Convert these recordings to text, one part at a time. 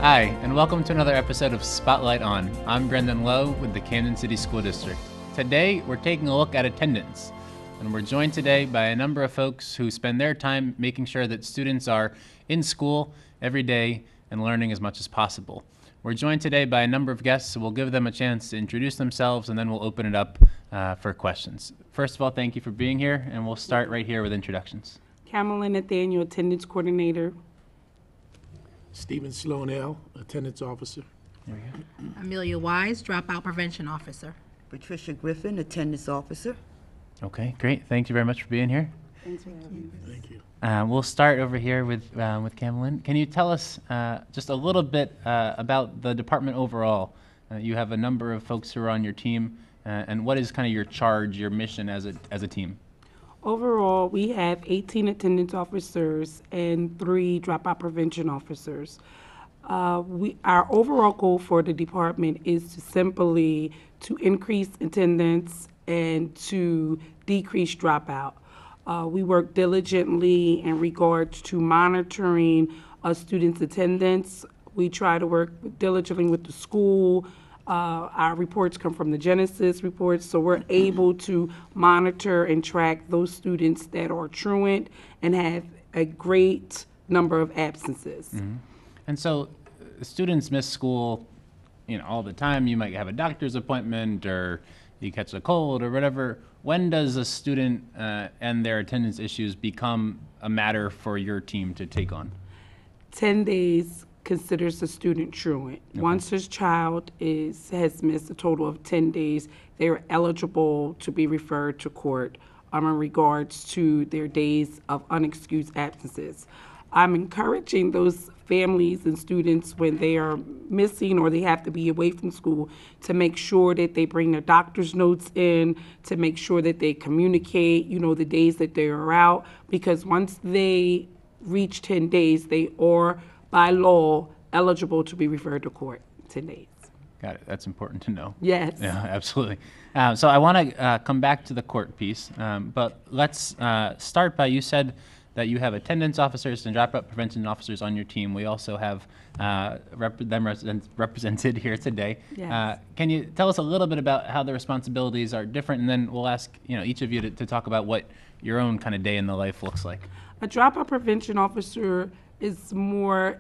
Hi, and welcome to another episode of Spotlight On. I'm Brendan Lowe with the Camden City School District. Today, we're taking a look at attendance, and we're joined today by a number of folks who spend their time making sure that students are in school every day and learning as much as possible. We're joined today by a number of guests, so we'll give them a chance to introduce themselves, and then we'll open it up for questions. First of all, thank you for being here, and we'll start right here with introductions. Camaline Nathaniel, Attendance Coordinator. Sloan, Attendance Officer. There we go. Amelia Wise, Dropout Prevention Officer. Patricia Griffin, Attendance Officer. Okay, great. Thank you very much for being here. Thanks for having us. Thank you. We'll start over here with Camaline. Can you tell us just a little bit about the department overall? You have a number of folks who are on your team, and what is kind of your charge, your mission as a team? Overall, we have 18 attendance officers and 3 dropout prevention officers. Our overall goal for the department is to simply increase attendance and to decrease dropout. We work diligently in regards to monitoring students' attendance. We try to work diligently with the school. Our reports come from the Genesis reports, so we're able to monitor and track those students that are truant and have a great number of absences. Mm-hmm. And so students miss school, all the time. You might have a doctor's appointment or you catch a cold or whatever. When does a student and their attendance issues become a matter for your team to take on? 10 days considers a student truant. Okay. Once his child has missed a total of 10 days, they are eligible to be referred to court in regards to their days of unexcused absences. I'm encouraging those families and students when they are missing or they have to be away from school to make sure that they bring their doctor's notes in, to make sure that they communicate, the days that they are out, because once they reach 10 days, they are by law eligible to be referred to court 10 days. Got it. That's important to know. Yes. Yeah, absolutely. So I want to come back to the court piece, but let's start by, you said that you have attendance officers and dropout prevention officers on your team. We also have them represented here today. Yes. Can you tell us a little bit about how the responsibilities are different, and then we'll ask each of you to talk about what your own kind of day in the life looks like. A dropout prevention officer is more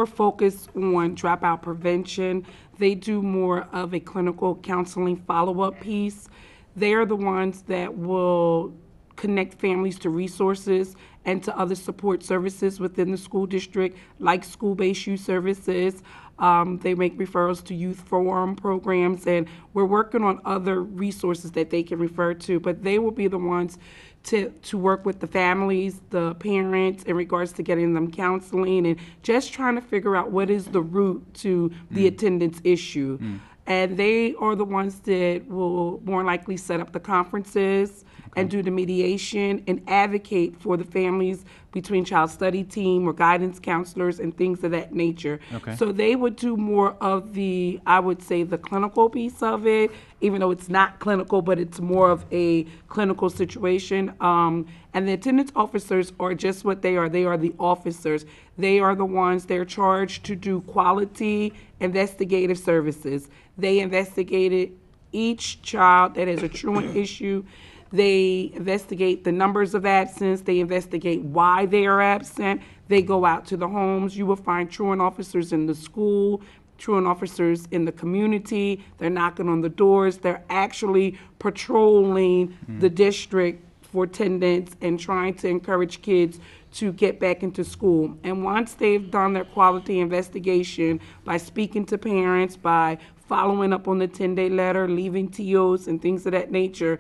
focused on dropout prevention. They do more of a clinical counseling follow-up piece. They're the ones that will connect families to resources and to other support services within the school district, like school-based youth services. They make referrals to youth forum programs, and we're working on other resources that they can refer to, but they will be the ones to work with the families, the parents, in regards to getting them counseling and just trying to figure out what is the root to the attendance issue. And they are the ones that will more likely set up the conferences and do the mediation and advocate for the families between child study team or guidance counselors and things of that nature. Okay. So they would do more of the, I would say, the clinical piece of it, even though it's not clinical, but it's more of a clinical situation. And the attendance officers are just what they are. They are the officers. They are the ones, they're charged to do quality investigative services. They investigated each child that has a truant issue. They investigate the numbers of absence. They investigate why they are absent. They go out to the homes. You will find truant officers in the school, truant officers in the community. They're knocking on the doors. They're actually patrolling the district for attendance and trying to encourage kids to get back into school. And once they've done their quality investigation by speaking to parents, by following up on the 10-day letter, leaving TOs and things of that nature,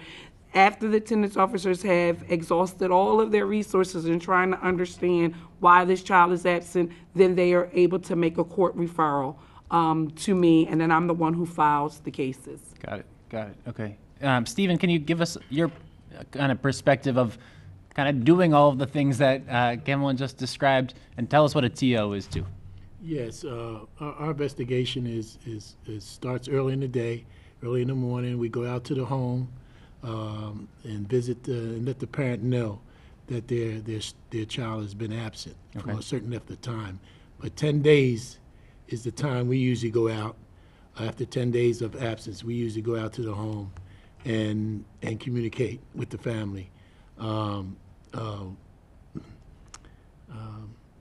after the attendance officers have exhausted all of their resources in trying to understand why this child is absent, then they are able to make a court referral to me, and then I'm the one who files the cases. Got it. Okay. Stephen, can you give us your kind of perspective of kind of doing all of the things that Camaline just described, and tell us what a TO is too? Yes, our investigation starts early in the day, early in the morning. We go out to the home and visit and let the parent know that their child has been absent for a certain length of time. But 10 days is the time we usually go out. After 10 days of absence, we usually go out to the home and communicate with the family.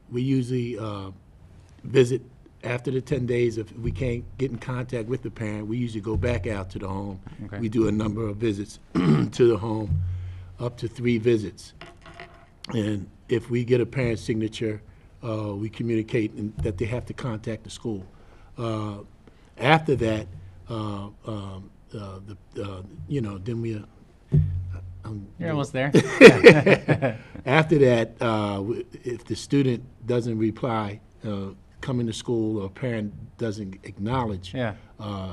We usually visit after the 10 days. If we can't get in contact with the parent, we usually go back out to the home. Okay. We do a number of visits to the home, up to 3 visits. And if we get a parent signature, we communicate that they have to contact the school. After that, then we. You're almost there. After that, if the student doesn't reply, coming to school, or a parent doesn't acknowledge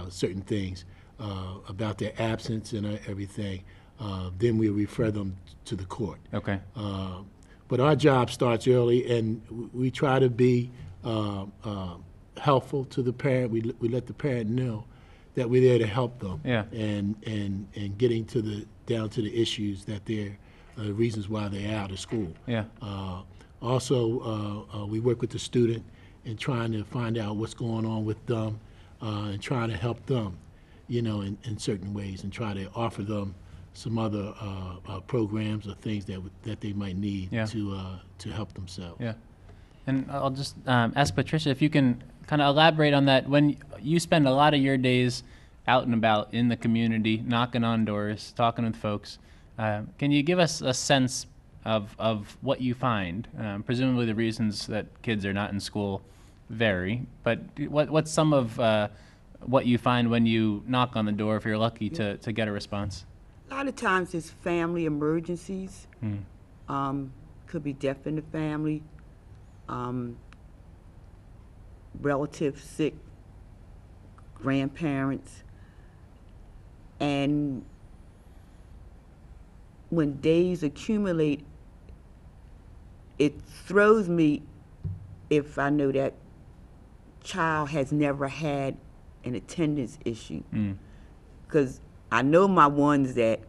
certain things about their absence and everything, then we refer them to the court. Okay. But our job starts early, and we try to be helpful to the parent. We let the parent know that we're there to help them. Yeah. And getting down to the issues that they're reasons why they're out of school. Yeah. Also, we work with the student in trying to find out what's going on with them, and trying to help them, in certain ways, and try to offer them some other programs or things that they might need to help themselves. Yeah. And I'll just ask Patricia if you can kind of elaborate on that. When you spend a lot of your days out and about in the community, knocking on doors, talking with folks, can you give us a sense of what you find? Presumably the reasons that kids are not in school vary, but what's some of what you find when you knock on the door, if you're lucky to get a response? A lot of times it's family emergencies. Could be death in the family, relatives sick, grandparents. And when days accumulate, it throws me if I know that child has never had an attendance issue. Because I know my ones that,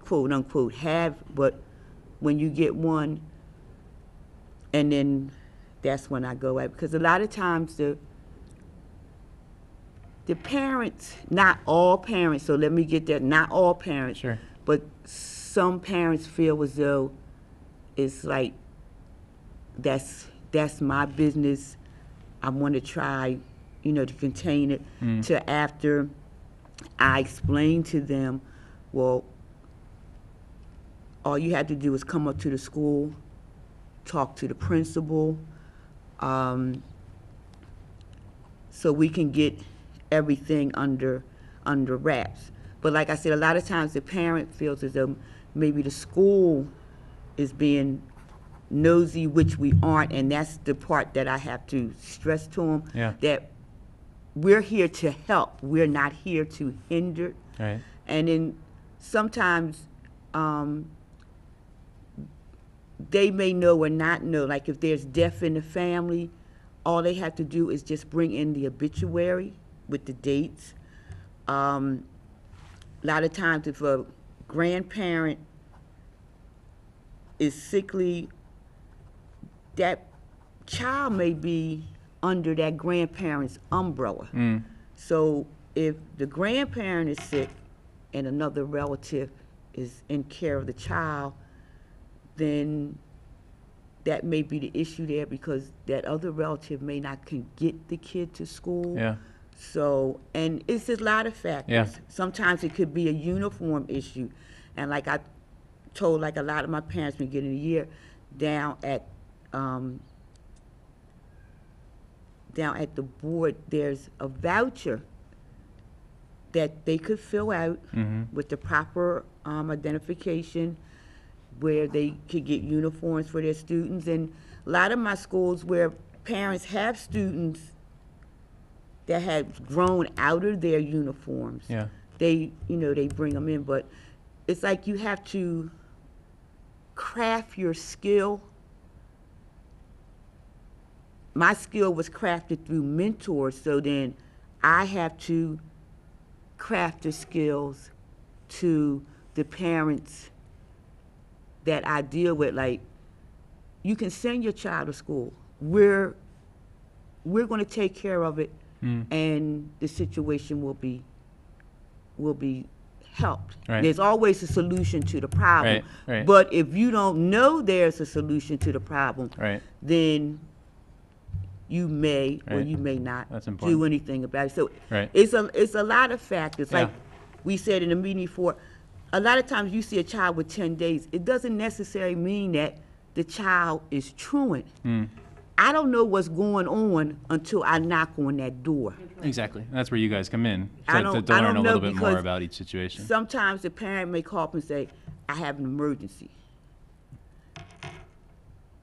quote unquote, have, but when you get one, and then that's when I go out. Because a lot of times the parents, not all parents, so let me get that, not all parents, Sure. but some parents feel as though it's like, that's my business. I want to try, to contain it, to after I explain to them, well, all you have to do is come up to the school, talk to the principal, so we can get everything under wraps. But like I said, a lot of times the parent feels as though maybe the school is being nosy, which we aren't, and that's the part that I have to stress to them, that we're here to help. We're not here to hinder. Right. And then sometimes they may know or not know, like if there's death in the family, all they have to do is just bring in the obituary with the dates. A lot of times if a grandparent is sickly, that child may be under that grandparent's umbrella. So if the grandparent is sick and another relative is in care of the child, then that may be the issue there, because that other relative may not can get the kid to school. Yeah. So, and it's a lot of factors. Yeah. Sometimes it could be a uniform issue. And like I told, like a lot of my parents beginning of the year, down at the board, there's a voucher that they could fill out with the proper identification, where they could get uniforms for their students. And a lot of my schools where parents have students that have grown out of their uniforms, they bring them in. But it's like you have to craft your skill. My skill was crafted through mentors, so then I have to craft the skills to the parents that I deal with. Like, you can send your child to school. We're we're going to take care of it, and the situation will be helped. Right. There's always a solution to the problem. Right, right. But if you don't know there's a solution to the problem, Right. then you may or Right. you may not That's important. do anything about it. So Right. it's a lot of factors. Like Yeah. we said in the meeting before, a lot of times you see a child with 10 days. It doesn't necessarily mean that the child is truant. I don't know what's going on until I knock on that door. Exactly. That's where you guys come in I to don't learn a know little bit more because about each situation. Sometimes the parent may call up and say, I have an emergency.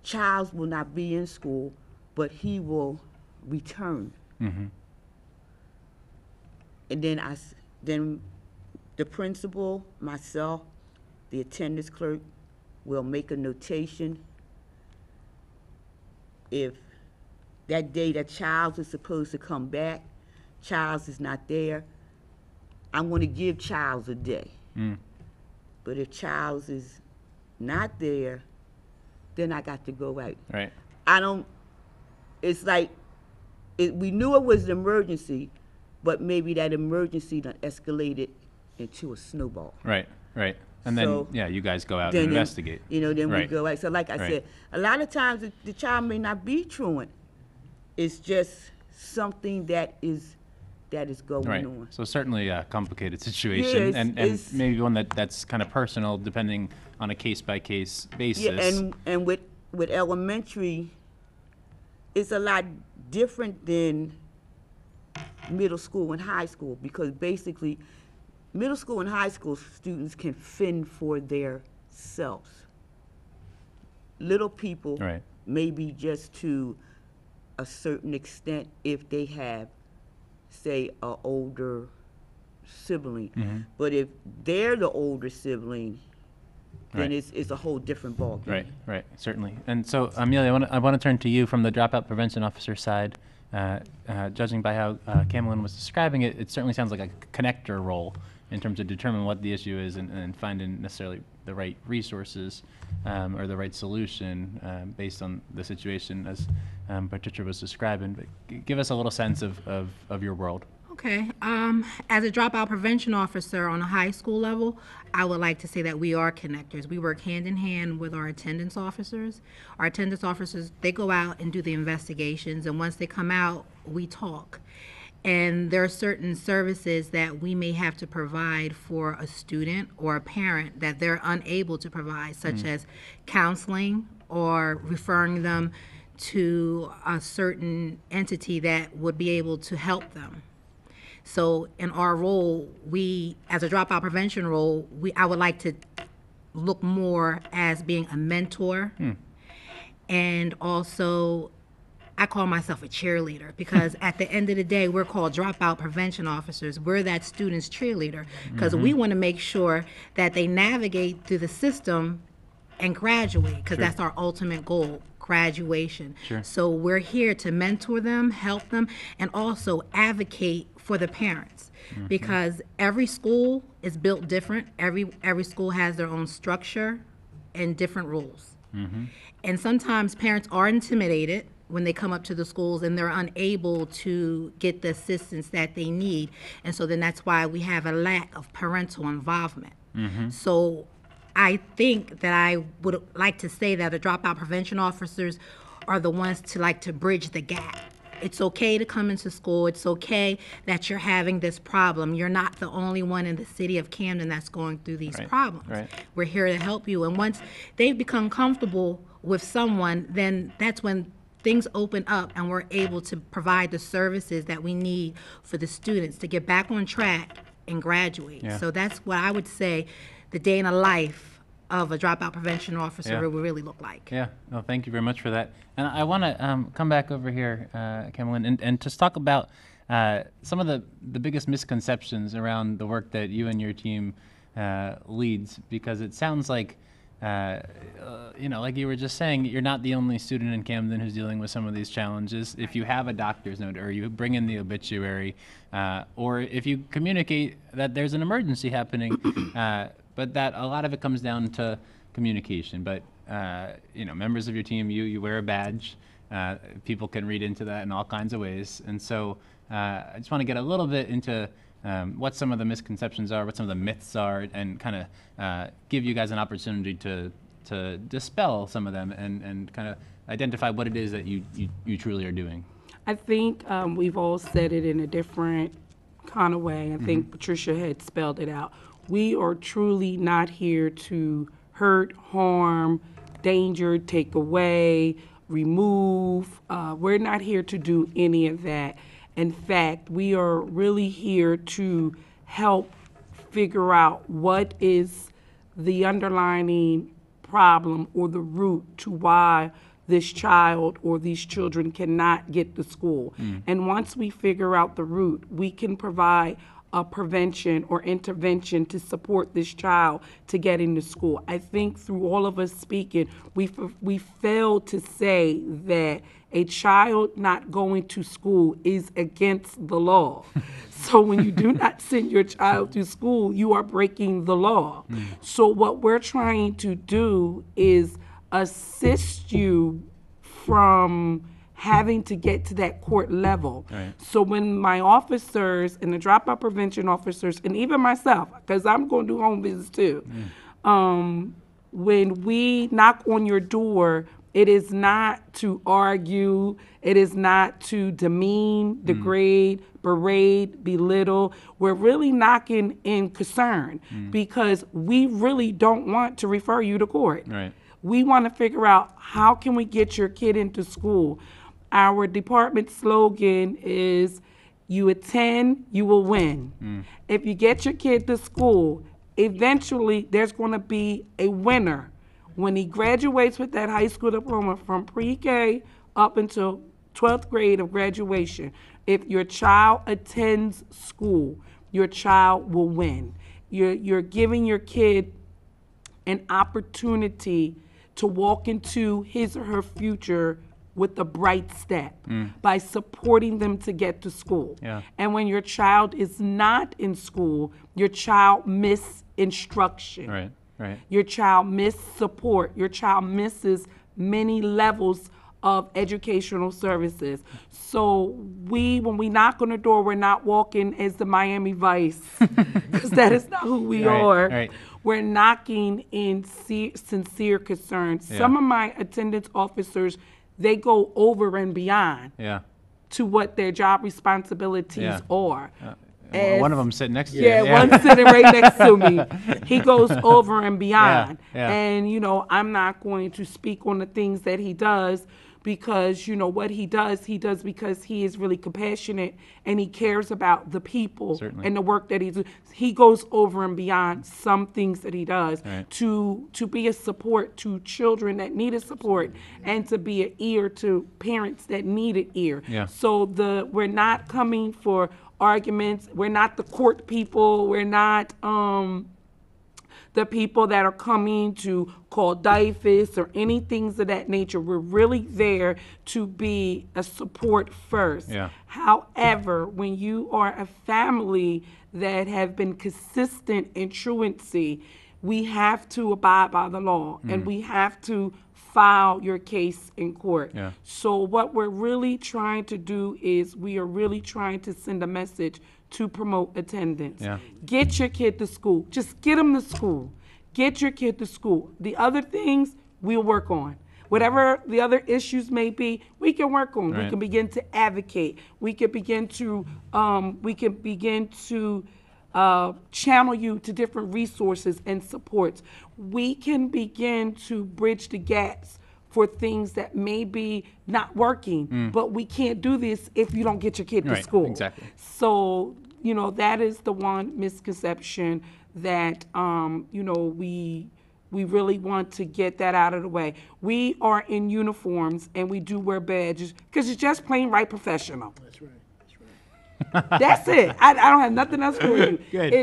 Child will not be in school, but he will return. And then the principal, myself, the attendance clerk will make a notation. If that day that Childs is supposed to come back, Childs is not there, I'm going to give Childs a day. But if Childs is not there, then I got to go out. Right. It's like, we knew it was an emergency, but maybe that emergency done escalated into a snowball. Right. Right. And then, So- yeah, you guys go out and investigate. Then we Right. go out. So like I Right. said, a lot of times the child may not be truant. It's just something that is going Right. on. So certainly a complicated situation, Yes, and it's- maybe one that's kind of personal, depending on a case-by-case basis. Yeah, and with elementary, it's a lot different than middle school and high school, because basically, middle school and high school students can fend for their selves. Little people Right. maybe just to a certain extent if they have, say, a older sibling. But if they're the older sibling, then Right. it's a whole different ballgame. Right, right, certainly. And so, Amelia, I want to turn to you from the dropout prevention officer side. Judging by how Camaline was describing it, it certainly sounds like a connector role in terms of determining what the issue is and finding necessarily the right resources or the right solution based on the situation as Patricia was describing. But give us a little sense of your world. Okay. As a dropout prevention officer on a high school level, I would like to say that we are connectors. We work hand in hand with our attendance officers. Our attendance officers, they go out and do the investigations, and once they come out, we talk. And there are certain services that we may have to provide for a student or a parent that they're unable to provide, such as counseling or referring them to a certain entity that would be able to help them. So in our role, as a dropout prevention role, I would like to look more as being a mentor. And also, I call myself a cheerleader, because at the end of the day, we're called dropout prevention officers. We're that student's cheerleader, because we want to make sure that they navigate through the system and graduate, because that's our ultimate goal, graduation. Sure. So we're here to mentor them, help them, and also advocate for the parents, because every school is built different. Every school has their own structure and different rules. And sometimes parents are intimidated when they come up to the schools and they're unable to get the assistance that they need. And so then that's why we have a lack of parental involvement. So I think that I would like to say that the dropout prevention officers are the ones to bridge the gap. It's okay to come into school. It's okay that you're having this problem. You're not the only one in the city of Camden that's going through these problems. Right. We're here to help you. And once they've become comfortable with someone, then that's when things open up and we're able to provide the services that we need for the students to get back on track and graduate. Yeah. So that's what I would say the day in the life of a dropout prevention officer Yeah. would really look like. Yeah, no, thank you very much for that. And I want to come back over here, Camaline, and just talk about some of the biggest misconceptions around the work that you and your team leads, because it sounds like, like you were just saying, you're not the only student in Camden who's dealing with some of these challenges. If you have a doctor's note, or you bring in the obituary, or if you communicate that there's an emergency happening, but that a lot of it comes down to communication. But members of your team, you wear a badge, people can read into that in all kinds of ways. And so I just want to get a little bit into what some of the misconceptions are, what some of the myths are, and kind of give you guys an opportunity to dispel some of them and kind of identify what it is that you truly are doing. I think we've all said it in a different kind of way. I think Patricia had spelled it out. We are truly not here to hurt, harm, danger, take away, remove. We're not here to do any of that. In fact, we are really here to help figure out what is the underlying problem or the root to why this child or these children cannot get to school. And once we figure out the root, we can provide a prevention or intervention to support this child to get into school. I think through all of us speaking, we failed to say that a child not going to school is against the law. So when you do not send your child to school, you are breaking the law. So what we're trying to do is assist you from having to get to that court level. Right. So when my officers and the dropout prevention officers, and even myself, because I'm going to do home visits too, when we knock on your door, it is not to argue, it is not to demean, degrade, berate, belittle. We're really knocking in concern because we really don't want to refer you to court. Right. We want to figure out how can we get your kid into school. Our department slogan is, you attend, you will win. If you get your kid to school, eventually there's going to be a winner. When he graduates with that high school diploma from pre-K up until 12th grade of graduation, if your child attends school, your child will win. You're giving your kid an opportunity to walk into his or her future with a bright step by supporting them to get to school. Yeah. And when your child is not in school, your child misses instruction. Right. Right. Your child misses support. Your child misses many levels of educational services. So when we knock on the door, we're not walking as the Miami Vice, because that is not who we are. Right. We're knocking in sincere concern. Yeah. Some of my attendance officers, they go over and beyond Yeah. to what their job responsibilities are. As- One of them sitting next to you. Yeah, one's sitting right next to me. He goes over and beyond. Yeah. And, I'm not going to speak on the things that he does because, what he does because he is really compassionate and he cares about the people Certainly. and the work that he does. He goes over and beyond some things that he does Right. to be a support to children that need a support and to be an ear to parents that need an ear. Yeah. So we're not coming for arguments. We're not the court people. We're not the people that are coming to call DIFUS or any things of that nature. We're really there to be a support first. Yeah. However, when you are a family that have been consistent in truancy, we have to abide by the law and we have to file your case in court. Yeah. So what we're really trying to do is we are really trying to send a message to promote attendance. Yeah. Get your kid to school. Just get them to school. Get your kid to school. The other things we'll work on. Whatever the other issues may be, we can work on. Right. We can begin to advocate. We can begin to channel you to different resources and supports. We can begin to bridge the gaps for things that may be not working, but we can't do this if you don't get your kid to Right, school. exactly. So, that is the one misconception that, we really want to get that out of the way. We are in uniforms and we do wear badges because it's just plain right professional. That's right. That's it. I don't have nothing else for you. Good.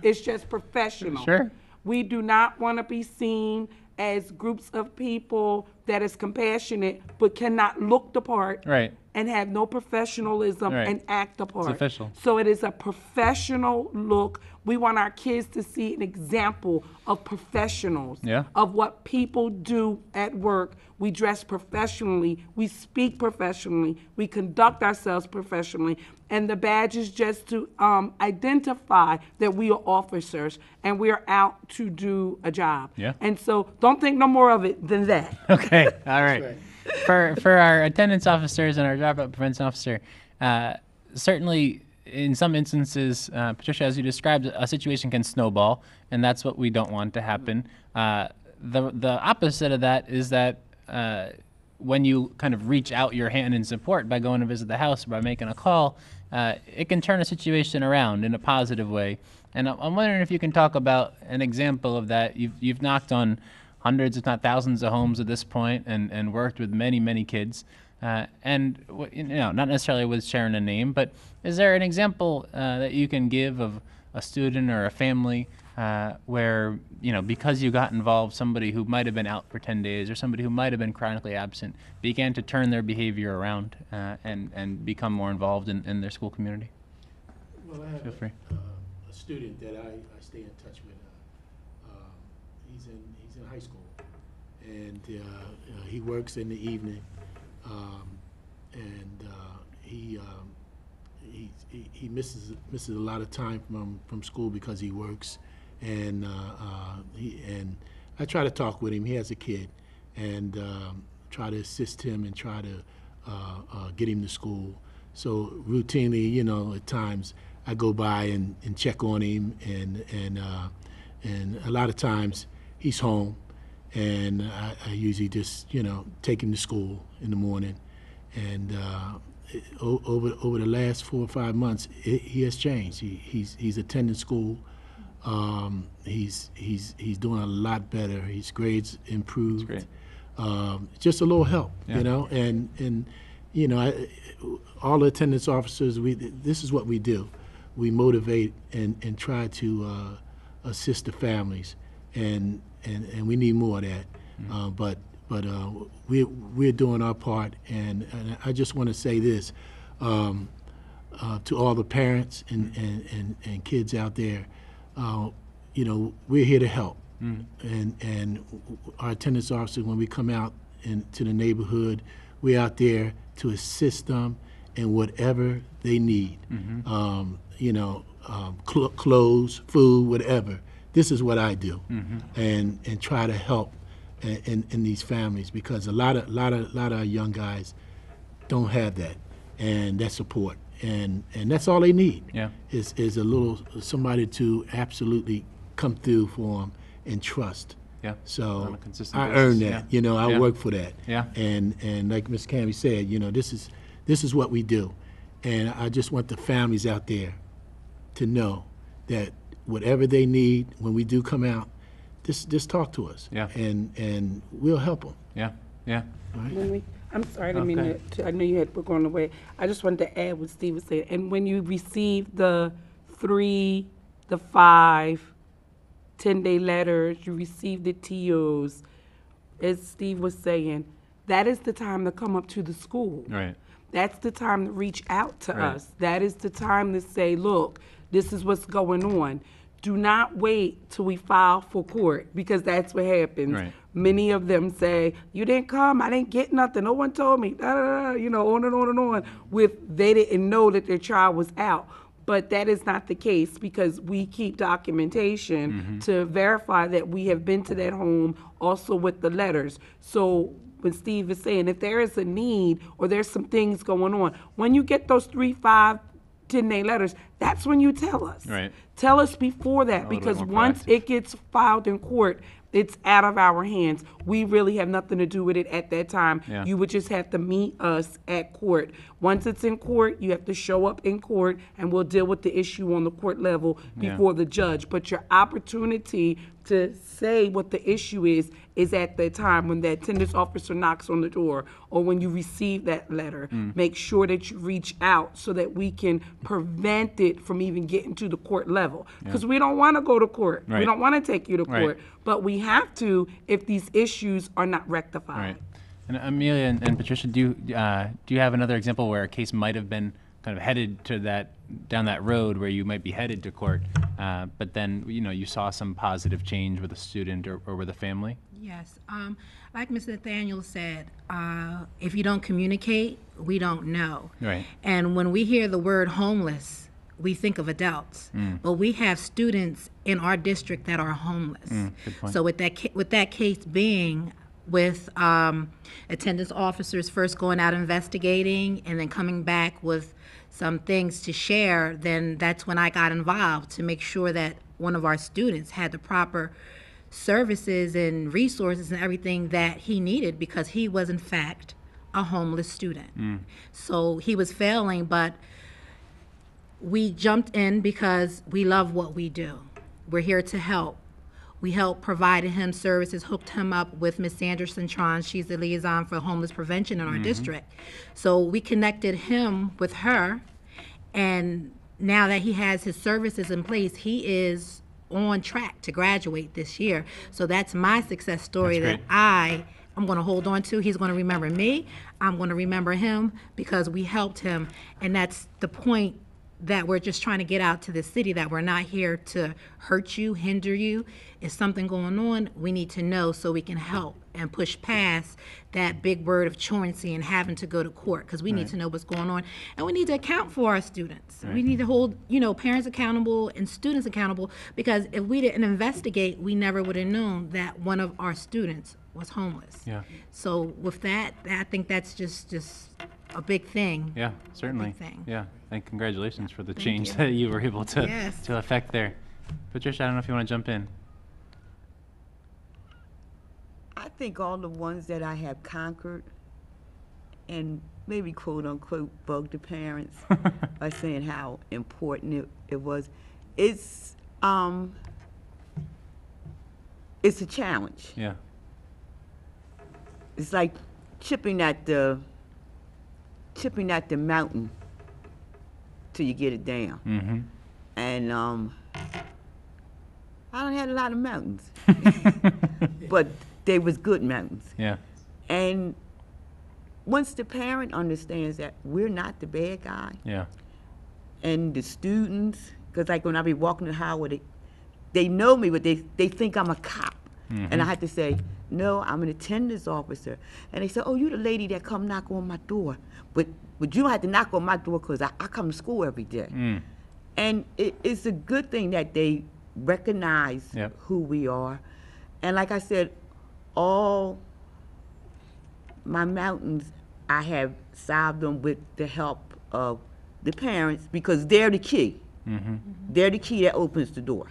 It's just professional. Sure. We do not want to be seen as groups of people that is compassionate but cannot look the part Right. and have no professionalism Right. and act the part. official. So it is a professional look. We want our kids to see an example of professionals, Yeah. of what people do at work. We dress professionally, we speak professionally, we conduct ourselves professionally, and the badge is just to identify that we are officers and we are out to do a job. Yeah. And so don't think no more of it than that. Okay, all right. right. For our attendance officers and our dropout prevention officer, certainly in some instances, Patricia, as you described, a situation can snowball, and that's what we don't want to happen. The opposite of that is that when you kind of reach out your hand in support by going to visit the house or by making a call, it can turn a situation around in a positive way. And I'm wondering if you can talk about an example of that. You've knocked on hundreds, if not thousands, of homes at this point, and worked with many kids. And not necessarily with sharing a name, but is there an example that you can give of a student or a family where, because you got involved, somebody who might have been out for 10 days or somebody who might have been chronically absent began to turn their behavior around and become more involved in their school community? Well, I have Feel free. a student that I stay in touch with. He's in high school, and he works in the evening, and he misses a lot of time from school because he works, and I try to talk with him. He has a kid, and try to assist him and try to get him to school. So routinely, at times I go by and check on him, and a lot of times he's home, and I usually just take him to school in the morning, and over the last 4 or 5 months he has changed. He's attending school. He's doing a lot better. His grades improved. That's Just a little help, Yeah. and all the attendance officers, this is what we do. We motivate and try to assist the families, and we need more of that. But we're doing our part, and I just want to say this to all the parents and kids out there. We're here to help, and our attendance officers, when we come out into the neighborhood, we're out there to assist them in whatever they need. Clothes, food, whatever. This is what I do, and try to help in these families, because a lot of our young guys don't have that, and that support, and that's all they need. Yeah. Is a little somebody to absolutely come through for them and trust. Yeah. So On a consistent I basis, earned that. yeah. I Yeah. work for that. Yeah. And like Ms. Cammy said, this is what we do, and I just want the families out there to know that whatever they need when we do come out, just talk to us. Yeah. And we'll help them. Yeah. Yeah. I'm sorry, I didn't mean Okay. I know you had we're going away. I just wanted to add what Steve was saying. And when you receive the 3, the 5, 10-day letters, you receive the TOs, as Steve was saying, that is the time to come up to the school. Right. That's the time to reach out to Right. us. That is the time to say, look, this is what's going on. Do not wait till we file for court, because that's what happens. Right. Many of them say, you didn't come, I didn't get nothing, no one told me, da, da, da, on and on and on, with they didn't know that their child was out. But that is not the case, because we keep documentation to verify that we have been to that home, also with the letters. So when Steve is saying, if there is a need or there's some things going on, when you get those 3, 5, 10-day letters, that's when you tell us. Right. Tell us before that, little bit because more once proactive. it gets filed in court, it's out of our hands. We really have nothing to do with it at that time. Yeah. You would just have to meet us at court. Once it's in court, you have to show up in court, and we'll deal with the issue on the court level Yeah. before the judge. But your opportunity to say what the issue is at the time when the attendance officer knocks on the door or when you receive that letter. Make sure that you reach out so that we can prevent it from even getting to the court level. Because we don't want to go to court. Right. We don't want to take you to Right. court. But we have to if these issues are not rectified. Right. And Amelia and Patricia, do you have another example where a case might have been kind of headed to down that road where you might be headed to court, but then you saw some positive change with a student or with a family? Yes. Like Ms. Nathaniel said, if you don't communicate, we don't know. Right. And when we hear the word homeless, we think of adults, but we have students in our district that are homeless. Good point. So with that case being with attendance officers first going out investigating and then coming back with some things to share, then that's when I got involved to make sure that one of our students had the proper services and resources and everything that he needed, because he was in fact a homeless student. So he was failing, but we jumped in because we love what we do. We're here to help. We helped provided him services, hooked him up with Miss Sanderson Tron. She's the liaison for homeless prevention in our district. So we connected him with her, and now that he has his services in place, he is on track to graduate this year. So that's my success story That's that I'm going to hold on to. He's going to remember me. I'm going to remember him because we helped him, and that's the point that we're just trying to get out to the city, that we're not here to hurt you, hinder you. If something going on, we need to know so we can help and push past that big word of truancy and having to go to court, because we need to know what's going on. And we need to account for our students. We need to hold, parents accountable and students accountable, because if we didn't investigate, we never would have known that one of our students was homeless. Yeah. So with that, I think that's just a big thing. Yeah, certainly. Big thing. Yeah, and congratulations for the Thank change you. that you were able to Yes. to affect there. Patricia, I don't know if you want to jump in. I think all the ones that I have conquered and maybe quote unquote bug the parents by saying how important it was. It's a challenge. Yeah. It's like chipping at the mountain till you get it down. Mm-hmm. And I don't had a lot of mountains, but they was good mountains. Yeah. And once the parent understands that we're not the bad guy, Yeah. and the students, because like when I be walking to Howard, they know me, but they think I'm a cop. And I had to say, no, I'm an attendance officer. And they say, oh, you the lady that come knock on my door. But you don't have to knock on my door because I come to school every day. And it's a good thing that they recognize Yep. who we are. And like I said, all my mountains, I have solved them with the help of the parents, because they're the key. They're the key that opens the door.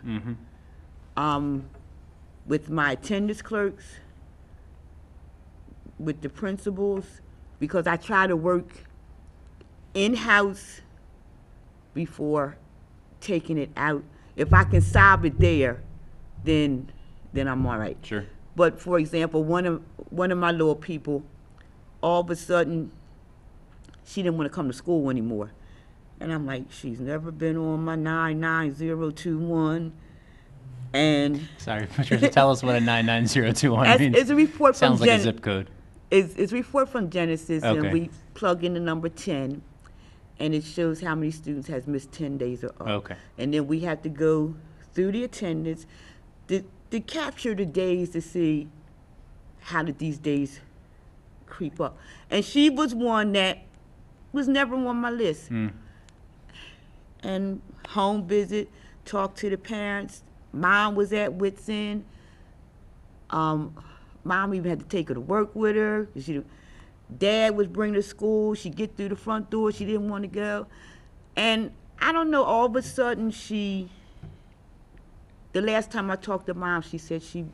With my attendance clerks, with the principals, because I try to work in-house before taking it out. If I can solve it there, then I'm all right. Sure. But for example, one of my little people, all of a sudden, she didn't want to come to school anymore. And I'm like, she's never been on my 99021. And Sorry, Patricia, tell us what a 99021 means. it's a report from Sounds like a zip code. It's a report from Genesis, Okay. and we plug in the number 10, and it shows how many students has missed 10 days or up. Okay. And then we have to go through the attendance to capture the days to see how did these days creep up. And she was one that was never on my list. And home visit, talk to the parents. Mom was at wit's end. Mom even had to take her to work with her. Dad was bringing her to school. She'd get through the front door. She didn't want to go. And I don't know, all of a sudden the last time I talked to Mom, she said she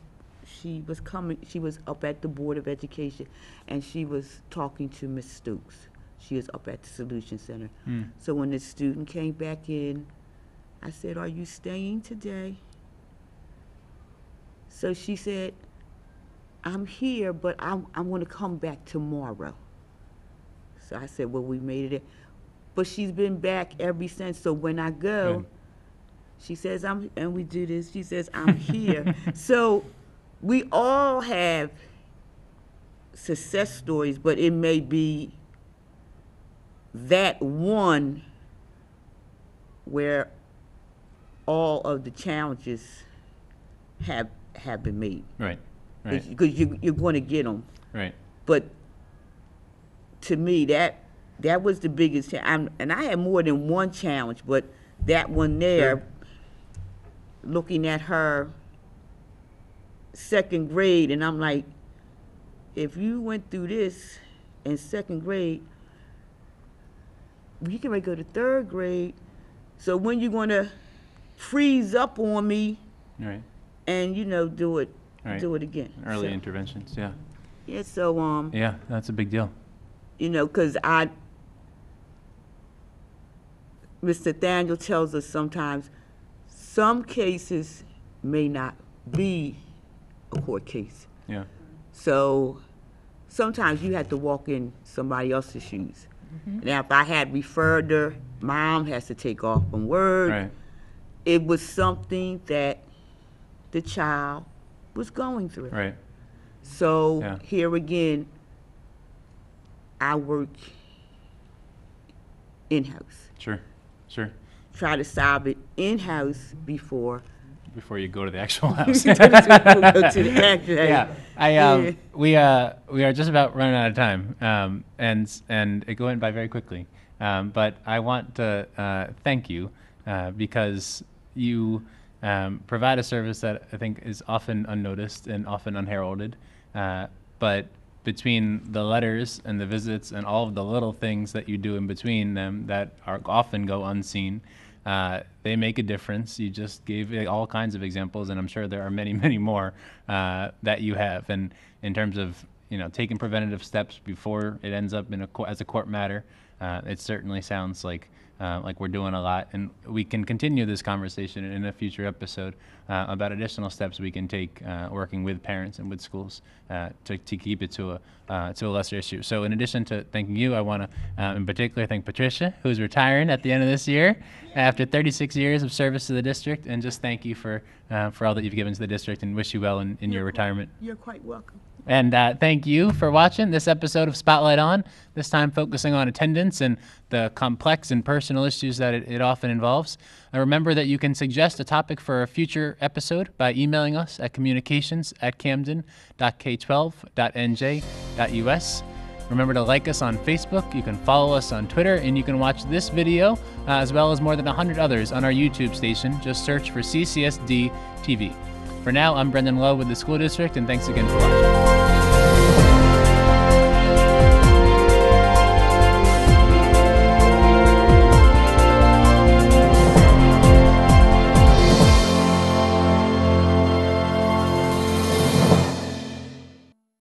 was coming, she was up at the Board of Education, and she was talking to Miss Stokes. She was up at the Solution Center. So when the student came back in, I said, are you staying today? So she said, I'm here, but I'm going to come back tomorrow. So I said, well, we made it. But she's been back ever since. So when I go, Good. she says, and we do this, she says, I'm here. So we all have success stories, but it may be that one where all of the challenges have been made. Right. Right. Because you're going to get them. Right. But to me, that was the biggest challenge. And I had more than one challenge, but that one there, looking at her second grade, and I'm like, if you went through this in second grade, you can go to third grade. So when you going to freeze up on me Right. and, do it again. Early So, interventions. Yeah. yeah, so, Yeah, that's a big deal. because Mr. Nathaniel tells us sometimes some cases may not be a court case. Yeah. So sometimes you have to walk in somebody else's shoes. Now, if I had referred her, mom has to take off from work. Right. It was something that the child was going through. Right. So Yeah. here again, I work in-house. Sure. Sure. Try to solve it in-house before Before you go to the actual house. we go to the actual. Yeah, we are just about running out of time, and it went by very quickly. But I want to thank you because you provide a service that I think is often unnoticed and often unheralded. But between the letters and the visits and all of the little things that you do in between them that are often go unseen, they make a difference. You just gave all kinds of examples, and I'm sure there are many, many more that you have. And in terms of taking preventative steps before it ends up in as a court matter, it certainly sounds like we're doing a lot. And we can continue this conversation in a future episode about additional steps we can take working with parents and with schools to keep it to a lesser issue. So in addition to thanking you, I want to in particular thank Patricia, who's retiring at the end of this year after 36 years of service to the district, and just thank you for all that you've given to the district, and wish you well in your retirement. You're quite welcome. And thank you for watching this episode of Spotlight On, this time focusing on attendance and the complex and personal issues that it often involves. Remember that you can suggest a topic for a future episode by emailing us at communications@camden.k12.nj.us. Remember to like us on Facebook, you can follow us on Twitter, and you can watch this video as well as more than 100 others on our YouTube station. Just search for CCSD-TV. For now, I'm Brendan Lowe with the school district, and thanks again for watching.